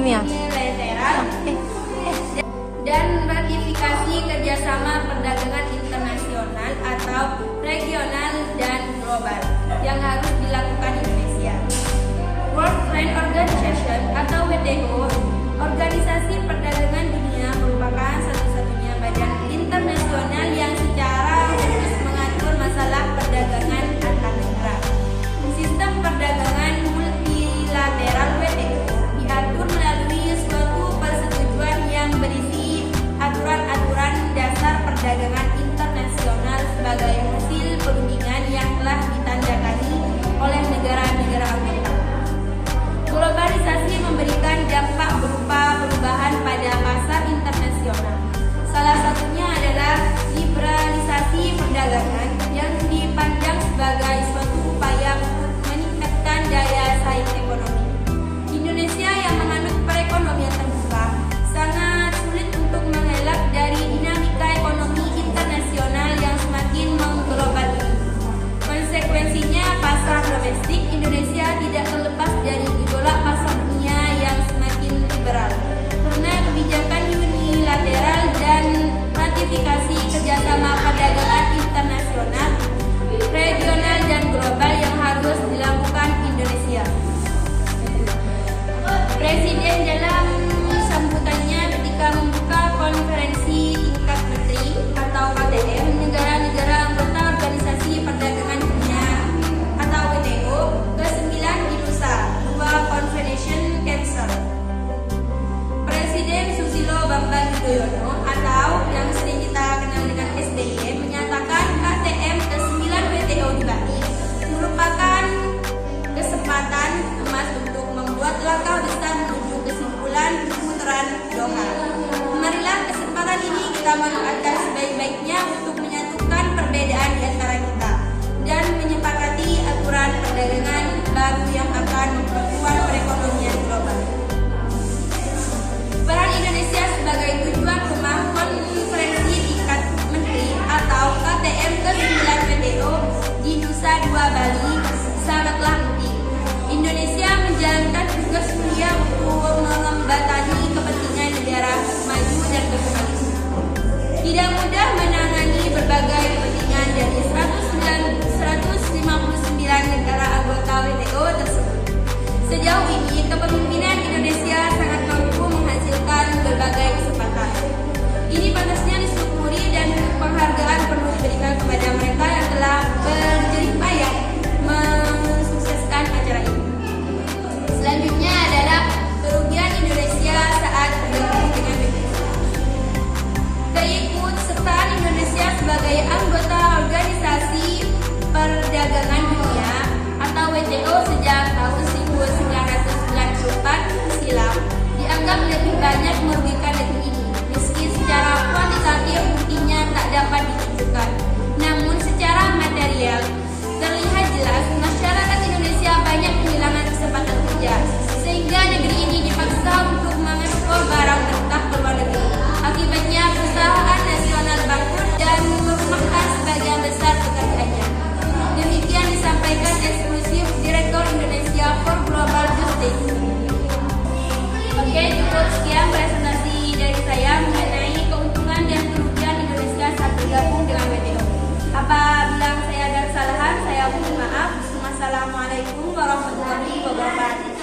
unilateral dan ratifikasi kerjasama perdagangan internasional atau regional dan global yang harus dilakukan Indonesia. World Trade Organization atau WTO, organisasi perdagangan dunia, merupakan satu-satunya badan internasional yang secara khusus mengatur masalah perdagangan antar negara. Sistem perdagangan multilateral WTO diatur melalui suatu persetujuan yang berisi aturan-aturan dasar perdagangan internasional sebagai hasil perundingan yang telah ditandakani oleh negara-negara anggota. Globalisasi memberikan dampak berupa perubahan pada pasar internasional. Salah satunya adalah liberalisasi perdagangan yang dipandang sebagai suatu upaya meningkatkan daya saing ekonomi. Indonesia yang menganut perekonomian terbuka sangat sulit untuk mengelak dari dinamika ekonomi internasional yang semakin mengglobal ini. Konsekuensinya, pasar domestik Indonesia tidak terlepas dari gejolak pasar dunia yang semakin liberal. Karena kebijakan unilateral dan ratifikasi kerjasama perdagangan internasional, regional dan global yang harus dilakukan Indonesia. Presiden dalam sambutannya ketika membuka konferensi tingkat menteri atau KTM negara-negara anggota Organisasi Perdagangan Dunia atau WTO ke-9 di Nusa Dua Convention Council, Presiden Susilo Bambang Yudhoyono atau yang sering kita kenal dengan SBY menyatakan KTM ke-9 WTO di Bali merupakan kesempatan emas untuk membuat langkah besar menuju kesimpulan putaran Doha. Marilah kesempatan ini kita manfaatkan sebaik-baiknya untuk menyatukan perbedaan di antara kita dan menyepakati aturan perdagangan baru yang akan memperkuat perekonomian global. Peran Indonesia sebagai tujuan rumah konferensi tingkat menteri atau KTM ke-9 WTO di Nusa Dua Bali sangatlah penting. Indonesia menjalankan tugas mulia untuk mengembatani kepentingan negara maju dan berkembang. Tidak mudah menangani berbagai kepentingan dari 159 negara anggota WTO tersebut. Sejauh ini, kepemimpinan Indonesia sangat mampu menghasilkan berbagai kesempatan. Ini pantasnya disyukuri dan penghargaan perlu diberikan kepada mereka yang telah berjerih payah mensukseskan acara ini. Selanjutnya adalah kerugian Indonesia saat bergabung dengan WTO. Keikutsertaan Indonesia sebagai anggota Organisasi Perdagangan Dunia atau WTO sejak tahun 1994 silam dianggap lebih banyak merugikan negeri ini, meski secara kuantitatif buktinya tak dapat ditunjukkan. Namun secara material terlihat jelas masyarakat Indonesia banyak kehilangan kesempatan kerja, sehingga negeri ini dipaksa untuk mengekspor barang mentah ke luar negeri. Akibatnya perusahaan nasional bangkrut dan merumahkan sebagian besar pekerjaannya. Demikian disampaikan eksklusif Direktur Indonesia for Global Justice. Oke, cukup sekian presentasi dari saya mengenai keuntungan dan kerugian Indonesia saat bergabung dengan WTO. Apabila saya ada kesalahan, saya mohon maaf. Wassalamualaikum warahmatullahi wabarakatuh.